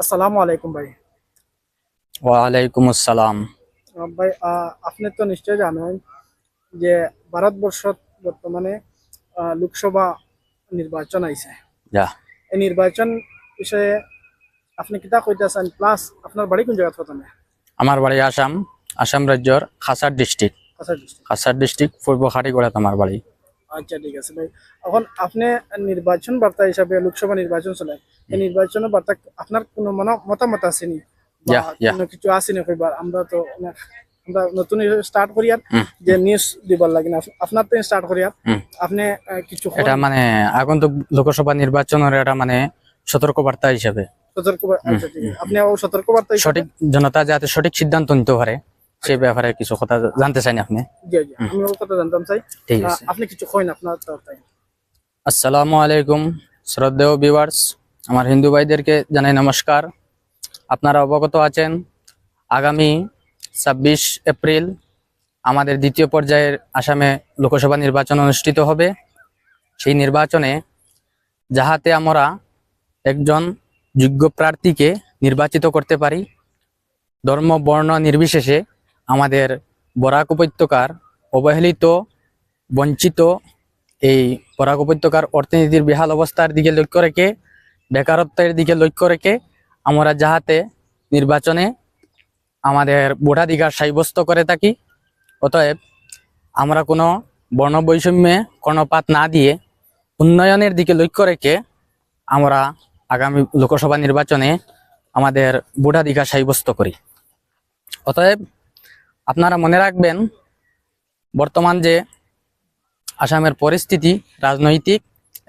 আসসালামু আলাইকুম ভাই। ওয়ালাইকুম আসসালাম। ভাই, আপনি তো নিশ্চয় জানেন যে ভারতবর্ষ বর্তমানে লোকসভা নির্বাচন আইছে। যা এই নির্বাচন বিষয়ে আপনি কিতা কইতেছেন, প্লাস আপনার বাড়ি কোন জায়গা প্রথমে? আমার বাড়ি আসাম, আসাম রাজ্যর খাসার ডিস্ট্রিক্ট। কাছাড় ডিস্ট্রিক্ট। খাসার ডিস্ট্রিক্ট পূর্ব খাটিগড়াত আমার বাড়ি। আচ্ছা, ঠিক আছে ভাই। এখন আপনি নির্বাচন বার্তা হিসাবে লোকসভা নির্বাচন চলে, এই নির্বাচনের বার্তা আপনার কোনো মতামত আসেনি বা যা যা কোনো কিছু আসেনি কইবার? আমরা নতুন স্টার্ট করি আর হুম, যে নিউজ দিবার লাগে না, আপনার তো স্টার্ট করি আর হুম। আপনি কিছু এটা মানে আগন্তুক লোকসভা নির্বাচনের এটা মানে সতর্ক বার্তা হিসেবে আচ্ছা, ঠিক আছে, আপনি সতর্ক বার্তা হিসাবে। সঠিক জনতা যাতে সঠিক সিদ্ধান্ত নিতে পারে সেই ব্যাপারে কিছু কথা জানতে চাইনি আপনি। জি জি, আমি ও কথা জানতাম চাই। ঠিক আছে। আপনি কিছু কইন আপনার তরফ থেকে। আসসালামু আলাইকুম শ্রদ্ধেয় ভিউয়ার্স, আমার হিন্দু ভাইদেরকে জানাই নমস্কার। আপনারা অবগত আছেন আগামী ২৬ এপ্রিল আমাদের দ্বিতীয় পর্যায়ের আসামে লোকসভা নির্বাচন অনুষ্ঠিত হবে। সেই নির্বাচনে যাহাতে আমরা একজন যোগ্য প্রার্থীকে নির্বাচিত করতে পারি, ধর্ম বর্ণ নির্বিশেষে আমাদের বরাক উপত্যকার অবহেলিত বঞ্চিত এই বরাক উপত্যকার অর্থনীতির বেহাল অবস্থার দিকে লক্ষ্য রেখে, বেকারত্বের দিকে লক্ষ্য রেখে আমরা যাহাতে নির্বাচনে আমাদের ভোটাধিকার সাব্যস্ত করে থাকি। অতএব আমরা কোনো বর্ণ বৈষম্যে কর্ণপাত না দিয়ে উন্নয়নের দিকে লক্ষ্য রেখে আমরা আগামী লোকসভা নির্বাচনে আমাদের ভোটাধিকার সাব্যস্ত করি। অতএব আপনারা মনে রাখবেন, বর্তমান যে আসামের পরিস্থিতি রাজনৈতিক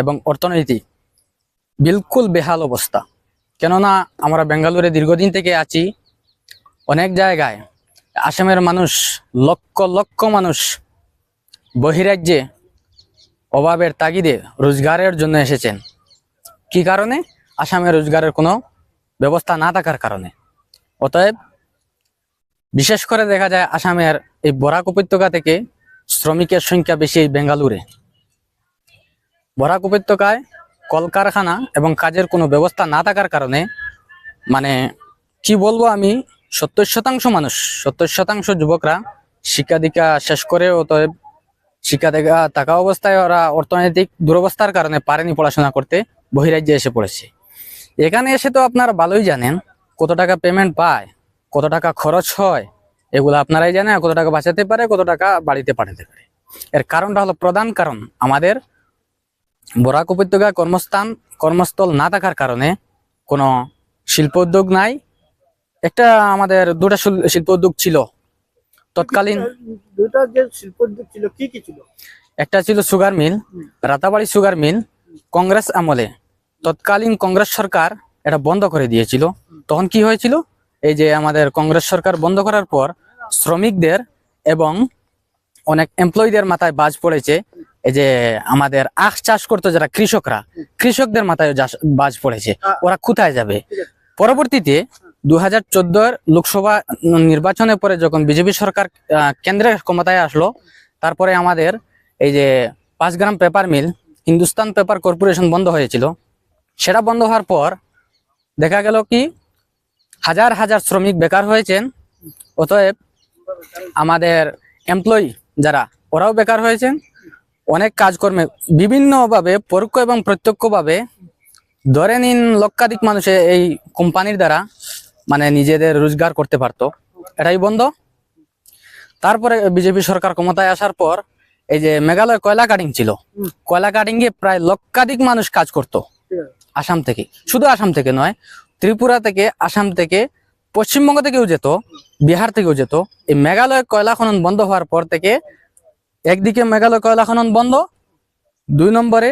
এবং অর্থনৈতিক বিলকুল বেহাল অবস্থা। কেননা আমরা বেঙ্গালুরে দীর্ঘদিন থেকে আছি, অনেক জায়গায় আসামের মানুষ লক্ষ লক্ষ মানুষ বহিরাজ্যে অভাবের তাগিদে রোজগারের জন্য এসেছেন। কি কারণে? আসামে রোজগারের কোনো ব্যবস্থা না থাকার কারণে। অতএব বিশেষ করে দেখা যায় আসামের এই বরাক উপত্যকা থেকে শ্রমিকের সংখ্যা বেশি এই বেঙ্গালুরে। বরাক উপত্যকায় কলকারখানা এবং কাজের কোনো ব্যবস্থা না থাকার কারণে মানে কি বলবো আমি, 70% মানুষ, 70% যুবকরা শিক্ষা দীক্ষা শেষ করে, অতএব শিক্ষা দীক্ষা থাকা অবস্থায় ওরা অর্থনৈতিক দুরবস্থার কারণে পারেনি পড়াশোনা করতে, বহিরাজ্যে এসে পড়েছে। এখানে এসে তো আপনারা ভালোই জানেন কত টাকা পেমেন্ট পায়, কত টাকা খরচ হয়, এগুলো আপনারাই জানেন। কত টাকা বাঁচাতে পারে, কত টাকা বাড়িতে পাঠাতে পারে। এর কারণটা হলো, প্রধান কারণ আমাদের বরাক উপত্যকায় কর্মস্থল না থাকার কারণে কোনো শিল্প উদ্যোগ নাই। একটা আমাদের দুটা শিল্প উদ্যোগ ছিল তৎকালীন। দুইটা যে শিল্প উদ্যোগ ছিল, কি কি ছিল? একটা ছিল sugar mill, Ratabari sugar mill. Congress আমলে তৎকালীন কংগ্রেস সরকার এটা বন্ধ করে দিয়েছিল। তখন কি হয়েছিল, এই যে আমাদের কংগ্রেস সরকার বন্ধ করার পর শ্রমিকদের এবং অনেক এমপ্লয়ীদের মাথায় বাজ পড়েছে। এই যে আমাদের আখ চাষ করতো যারা কৃষকদের মাথায় বাজ পড়েছে। ওরা কোথায় যাবে? পরবর্তীতে 2014 লোকসভা নির্বাচনের পরে যখন বিজেপি সরকার কেন্দ্রে ক্ষমতায় আসলো, তারপরে আমাদের এই যে 5 গ্রাম paper mill, Hindustan paper corporation বন্ধ হয়েছিল। সেটা বন্ধ হওয়ার পর দেখা গেল কি, হাজার হাজার শ্রমিক বেকার হয়েছেন। অতএব আমাদের এমপ্লয়ি যারা, ওরাও বেকার হয়েছেন। অনেক কাজকর্মে বিভিন্নভাবে পরোক্ষ এবং প্রত্যক্ষভাবে ধরে নিন লক্ষাধিক মানুষ এই কোম্পানির দ্বারা মানে নিজেদের রোজগার করতে পারতো, এটাই বন্ধ। তারপরে বিজেপি সরকার ক্ষমতায় আসার পর এই যে মেঘালয় কয়লা কাটিং ছিল, কয়লা কাটিং এ প্রায় লক্ষাধিক মানুষ কাজ করত আসাম থেকে। শুধু আসাম থেকে নয়, ত্রিপুরা থেকে, আসাম থেকে, পশ্চিমবঙ্গ থেকেও যেত, বিহার থেকেও যেত। এই মেঘালয় কয়লা খনন বন্ধ হওয়ার পর থেকে একদিকে মেঘালয় কয়লা খনন বন্ধ, 2 নম্বরে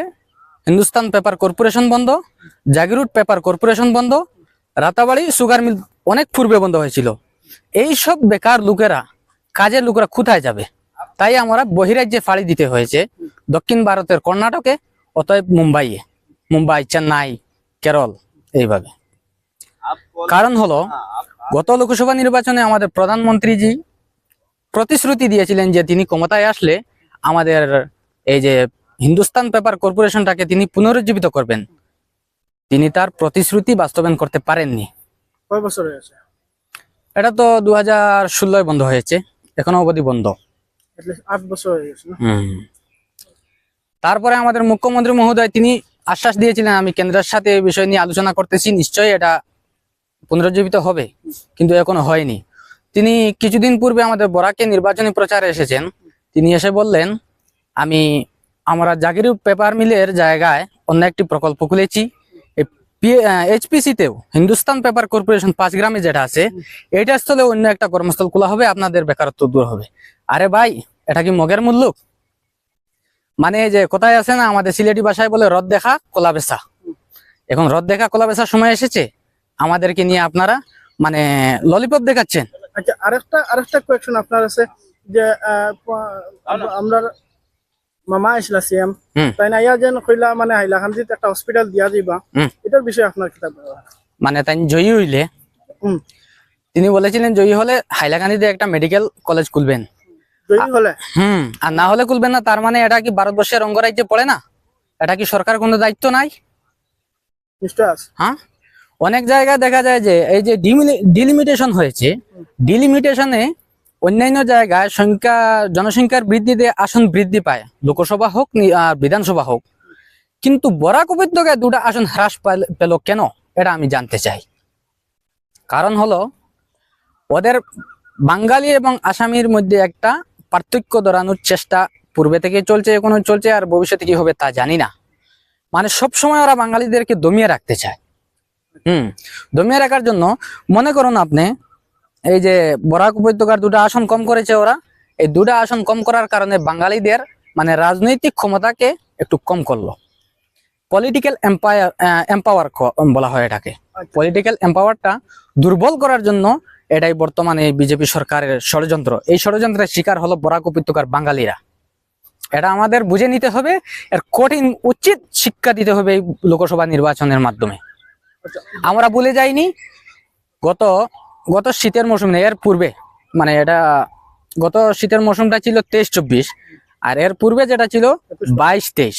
হিন্দুস্তান পেপার কর্পোরেশন বন্ধ, জাগিরুট পেপার কর্পোরেশন বন্ধ, রাতাবাড়ি সুগার মিল অনেক পূর্বে বন্ধ হয়েছিল। এই সব বেকার লোকেরা, কাজের লোকেরা কোথায় যাবে? তাই আমরা বহিরাজ্যে ফাড়ি দিতে হয়েছে, দক্ষিণ ভারতের কর্ণাটকে, অতএব মুম্বাই, চেন্নাই, কেরল, এইভাবে। কারণ হলো, গত লোকসভা নির্বাচনে আমাদের প্রধানমন্ত্রীজি প্রতিশ্রুতি দিয়েছিলেন যে তিনি ক্ষমতায় আসলে আমাদের এই যে হিন্দুস্তান পেপার কর্পোরেশনটাকে তিনি পুনরুজ্জীবিত করবেন। তিনি তার প্রতিশ্রুতি বাস্তবায়ন করতে পারেননি। কয় বছর হয়েছে? এটা তো 2016 বন্ধ হয়েছে, এখনো অবধি বন্ধ। At least 8 বছর হয়ে গেছে না? তারপরে আমাদের মুখ্যমন্ত্রী মহোদয় তিনি আশ্বাস দিয়েছিলেন, আমি কেন্দ্রের সাথে এই বিষয় নিয়ে আলোচনা করতেছি, নিশ্চয়ই এটা পুনরুজ্জীবিত হবে, কিন্তু এখনো হয়নি। তিনি কিছুদিন পূর্বে আমাদের বরাকে নির্বাচনী প্রচারে এসেছেন। তিনি এসে বললেন, আমরা জাগির পেপার মিলের জায়গায় অন্য একটি প্রকল্প খুলেছি। এইচপিসি তেও হিন্দুস্তান পেপার কর্পোরেশন 5 গ্রামে যেটা আছে, এইটার স্থলে অন্য একটা কর্মস্থল খোলা হবে, আপনাদের বেকারত্ব দূর হবে। আরে ভাই, এটা কি মগের মুল্লুক? মানে যে কোথায় আছে না, আমাদের সিলেটি ভাষায় বলে রদ দেখা কলা বেচা। এখন রদ দেখা কলা বেচার সময় এসেছে, আমাদেরকে নিয়ে আপনারা মানে ললিপপ দেখাচ্ছেন। আচ্ছা, আরেকটা কোয়েকশন আপনার আছে যে আমরা মামা আসলা সিএম, তাই না ইয়া যেন কইলা মানে হাইলাকান্দিত একটা হসপিটাল দিয়া দিবা, এটার বিষয়ে আপনার কিতাব? মানে তাই জয়ী হইলে তিনি বলেছিলেন, জয়ী হলে হাইলাকান্দিতে একটা মেডিকেল কলেজ খুলবেন। জয়ী হলে? আর না হলে খুলবেন না। তার মানে এটা কি ভারতবর্ষের অঙ্গরাজ্যে পড়ে না? এটা কি সরকার কোনো দায়িত্ব নাই? নিশ্চয় আছে। হ্যাঁ, অনেক জায়গায় দেখা যায় যে এই যে ডিলিমিটেশন হয়েছে, ডিলিমিটেশনে অন্যান্য জায়গায় জনসংখ্যার বৃদ্ধিতে আসন বৃদ্ধি পায়, লোকসভা হোক আর বিধানসভা হোক, কিন্তু বরাক উপত্যকায় 2টা আসন হ্রাস পেল কেন, এটা আমি জানতে চাই। কারণ হলো, ওদের বাঙালি এবং আসামির মধ্যে একটা পার্থক্য ধরানোর চেষ্টা পূর্বে থেকে চলছে, এখনো চলছে, আর ভবিষ্যতে কি হবে তা জানি না। মানে সবসময় ওরা বাঙালিদেরকে দমিয়ে রাখতে চায়। দমিয়ে রাখার জন্য মনে করুন আপনি, এই যে বরাক উপত্যকার 2টা আসন কম করেছে ওরা, এই 2টা আসন কম করার কারণে বাঙালিদের মানে রাজনৈতিক ক্ষমতাকে একটু কম করলো। পলিটিক্যাল এম্পাওয়ার বলা হয় এটাকে। পলিটিক্যাল এম্পাওয়ারটা দুর্বল করার জন্য এটাই বর্তমানে বিজেপি সরকারের ষড়যন্ত্র। এই ষড়যন্ত্রের শিকার হলো বরাক উপত্যকার বাঙালিরা। এটা আমাদের বুঝে নিতে হবে, এর কঠিন উচিত শিক্ষা দিতে হবে এই লোকসভা নির্বাচনের মাধ্যমে। আমরা ভুলে যাইনি, গত শীতের মৌসুমে, এর পূর্বে মানে এটা গত শীতের মৌসুমটা ছিল 23-24, আর এর পূর্বে যেটা ছিল 22-23।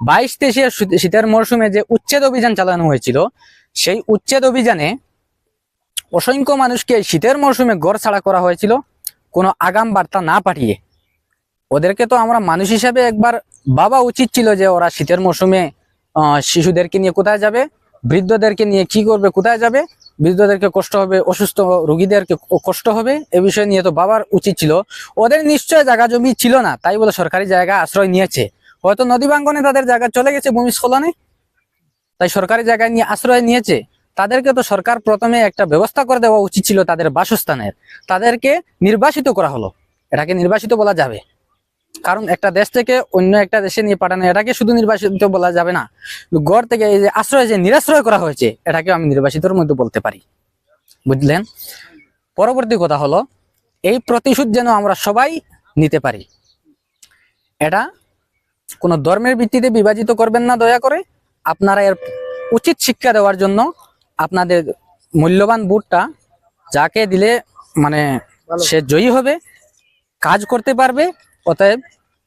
22-23 শীতের মৌসুমে যে উচ্ছেদ অভিযান চালানো হয়েছিল, সেই উচ্ছেদ অভিযানে অসংখ্য মানুষকে শীতের মৌসুমে ঘর ছাড়া করা হয়েছিল, কোনো আগাম বার্তা না পাঠিয়ে। ওদেরকে তো আমরা মানুষ হিসাবে একবার ভাবা উচিত ছিল যে ওরা শীতের মৌসুমে শিশুদেরকে নিয়ে কোথায় যাবে, বৃদ্ধদেরকে নিয়ে কি করবে, কোথায় যাবে, বৃদ্ধদেরকে কষ্ট হবে, অসুস্থ রোগীদেরকে কষ্ট হবে, এ বিষয় নিয়ে তো ভাবার উচিত ছিল। ওদের নিশ্চয় জায়গা জমি ছিল না, তাই বলে সরকারি জায়গা আশ্রয় নিয়েছে। হয়তো নদী ভাঙ্গনে তাদের জায়গা চলে গেছে ভূমিস্খলনে, তাই সরকারি জায়গায় নিয়ে আশ্রয় নিয়েছে। তাদেরকে তো সরকার প্রথমে একটা ব্যবস্থা করে দেওয়া উচিত ছিল তাদের বাসস্থানের। তাদেরকে নির্বাসিত করা হলো, এটাকে নির্বাসিত বলা যাবে, কারণ একটা দেশ থেকে অন্য একটা দেশে নিয়ে পাঠানো, এটাকে শুধু নির্বাসিত বলা যাবে না। গড় থেকে এই যে আশ্রয়, যে নিরাশ্রয় করা হয়েছে, এটাকে আমি নির্বাসিতর মধ্যে বলতে পারি, বুঝলেন? পরবর্তী কথা হলো, এই প্রতিশোধ যেন আমরা সবাই নিতে পারি। এটা কোনো ধর্মের ভিত্তিতে বিভাজিত করবেন না দয়া করে। আপনারা এর উচিত শিক্ষা দেওয়ার জন্য আপনাদের মূল্যবান ভোটটা যাকে দিলে মানে সে জয়ী হবে, কাজ করতে পারবে, অতএব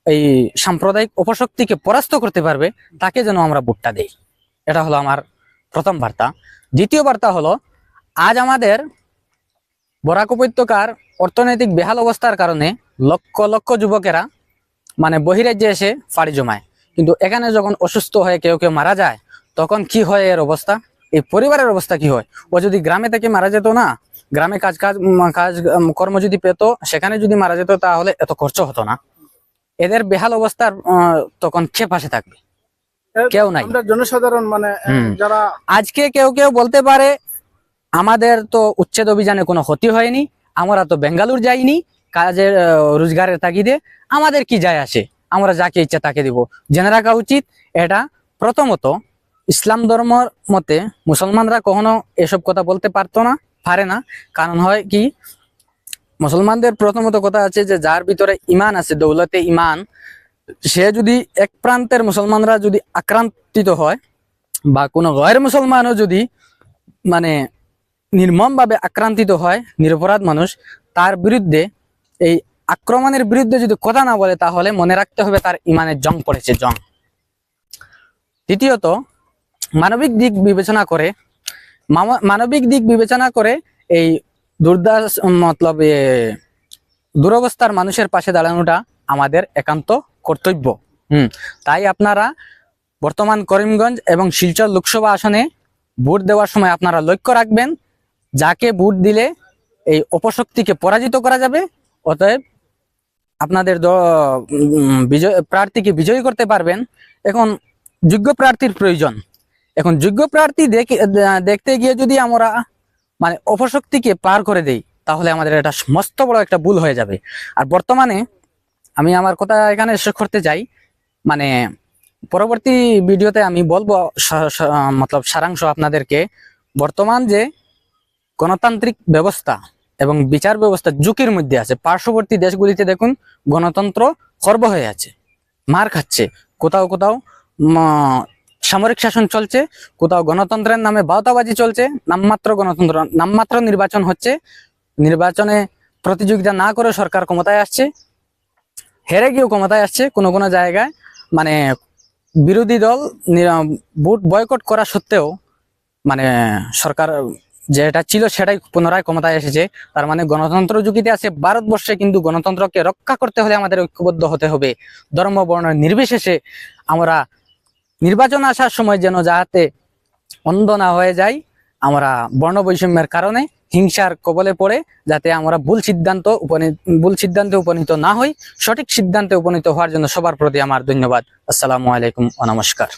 এই সাম্প্রদায়িক অপশক্তিকে পরাস্ত করতে পারবে, তাকে যেন আমরা ভোটটা দেই। এটা হলো আমার প্রথম বার্তা। দ্বিতীয় বার্তা হলো, আজ আমাদের বরাক উপত্যকার অর্থনৈতিক বেহাল অবস্থার কারণে লক্ষ লক্ষ যুবকেরা মানে বহিরাজ্যে এসে পাড়ি জমায়, কিন্তু এখানে যখন অসুস্থ হয়ে কেউ কেউ মারা যায়, তখন কি হয় এর অবস্থা, এই পরিবারের অবস্থা কি হয়? ও যদি গ্রামে থেকে মারা যেত না, গ্রামে কাজ কর্ম যদি পেত, সেখানে যদি মারা যেত, তাহলে এত খরচ হতো না। এদের বেহাল অবস্থার তখন কে পাশে থাকবে? কেউ নাই। আমরা জনসাধারণ মানে যারা আজকে কেউ কেউ বলতে পারে, আমাদের তো উচ্ছেদ অভিযানে কোনো ক্ষতি হয়নি, আমরা তো বেঙ্গালুর যাইনি কাজের রোজগারের তাগিদে, আমাদের কি যায় আসে, আমরা যাকে ইচ্ছা তাকে দিব। জেনে রাখা উচিত, এটা প্রথমত ইসলাম ধর্মের মতে মুসলমানরা কখনো এসব কথা বলতে পারে না। কারণ হয় কি, মুসলমানদের প্রথমত কথা আছে যে যার ভিতরে ইমান আছে, দৌলতে ইমান, সে যদি এক প্রান্তের মুসলমানরা যদি আক্রান্তিত হয়, বা কোনো গয়ের মুসলমানও যদি মানে নির্মমভাবে আক্রান্তিত হয়, নিরপরাধ মানুষ, তার বিরুদ্ধে এই আক্রমণের বিরুদ্ধে যদি কথা না বলে, তাহলে মনে রাখতে হবে তার ইমানের জং পড়েছে, জং। দ্বিতীয়ত, মানবিক দিক বিবেচনা করে মানবিক দিক বিবেচনা করে এই দুর্দশা মতলব দুরবস্থার মানুষের পাশে দাঁড়ানোটা আমাদের একান্ত কর্তব্য। তাই আপনারা বর্তমান করিমগঞ্জ এবং শিলচর লোকসভা আসনে ভোট দেওয়ার সময় আপনারা লক্ষ্য রাখবেন যাকে ভোট দিলে এই অপশক্তিকে পরাজিত করা যাবে। অতএব আপনাদের প্রার্থীকে বিজয়ী করতে পারবেন। এখন যোগ্য প্রার্থীর প্রয়োজন। এখন যোগ্য প্রার্থী দেখতে গিয়ে যদি আমরা মানে অপশক্তিকে পার করে দেই তাহলে আমাদের এটা মস্ত বড় একটা ভুল হয়ে যাবে। আর বর্তমানে আমি আমার কথা এখানে শেষ করতে চাই, মানে পরবর্তী ভিডিওতে আমি বলবো মতলব সারাংশ আপনাদেরকে। বর্তমান যে গণতান্ত্রিক ব্যবস্থা এবং বিচার ব্যবস্থা ঝুঁকির মধ্যে আছে। পার্শ্ববর্তী দেশগুলিতে দেখুন গণতন্ত্র খর্ব হয়ে আছে, মার খাচ্ছে, কোথাও কোথাও সামরিক শাসন চলছে, কোথাও গণতন্ত্রের নামে বাউতাবাজি চলছে, নামমাত্র গণতন্ত্র, নামমাত্র নির্বাচন হচ্ছে, নির্বাচনে প্রতিযোগিতা না করে সরকার ক্ষমতায় আসছে, হেরে গিয়েও ক্ষমতায় আসছে কোনো কোনো জায়গায়। মানে বিরোধী দল ভোট বয়কট করা সত্ত্বেও মানে সরকার যেটা ছিল সেটাই পুনরায় ক্ষমতায় এসেছে। তার মানে গণতন্ত্র ঝুঁকিতে আছে ভারতবর্ষে। কিন্তু গণতন্ত্রকে রক্ষা করতে হলে আমাদের ঐক্যবদ্ধ হতে হবে, ধর্ম বর্ণ নির্বিশেষে। আমরা নির্বাচন আসার সময় যেন যাতে অন্ধ না হয়ে যাই আমরা বর্ণ বৈষম্যের কারণে, হিংসার কবলে পড়ে যাতে আমরা ভুল সিদ্ধান্তে উপনীত না হই। সঠিক সিদ্ধান্তে উপনীত হওয়ার জন্য সবার প্রতি আমার ধন্যবাদ। আসসালামু আলাইকুম ও নমস্কার।